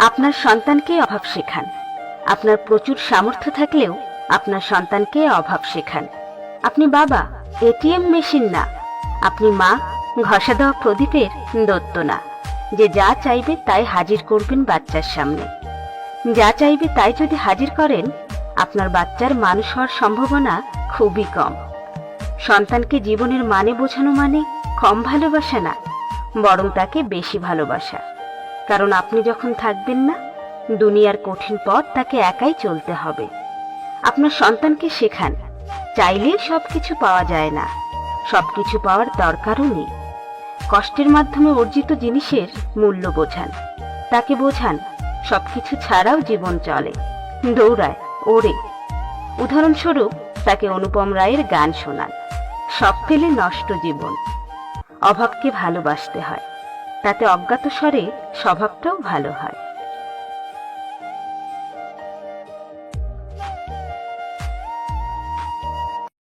আপনার সন্তানকে অভাব শেখান। আপনার প্রচুর সামর্থ্য থাকলেও আপনার সন্তানকে অভাব শেখান। আপনি বাবা, এটিএম মেশিন না। আপনি মা, ঘষা দেওয়া প্রদীপের দত্ত না, যে যা চাইবে তাই হাজির করবেন বাচ্চার সামনে। যা চাইবে তাই যদি হাজির করেন, আপনার বাচ্চার মানুষ হওয়ার সম্ভাবনা খুবই কম। সন্তানকে জীবনের মানে বোঝানো মানে কম ভালোবাসা না, বরং তাকে বেশি ভালোবাসা। কারণ আপনি যখন থাকবেন না, দুনিয়ার কঠিন পথ তাকে একাই চলতে হবে। আপনার সন্তানকে শেখান, চাইলেই সবকিছু পাওয়া যায় না, সবকিছু পাওয়ার দরকারও নেই। কষ্টের মাধ্যমে অর্জিত জিনিসের মূল্য বোঝান। তাকে বোঝান সবকিছু ছাড়াও জীবন চলে, দৌড়ায়, ওড়ে। উদাহরণস্বরূপ তাকে অনুপম রায়ের গান শোনান, সব পেলে নষ্ট জীবন। অভাবকে ভালোবাসতে হয়, তাতে অজ্ঞাত স্বরে স্বভাবটাও ভালো হয়।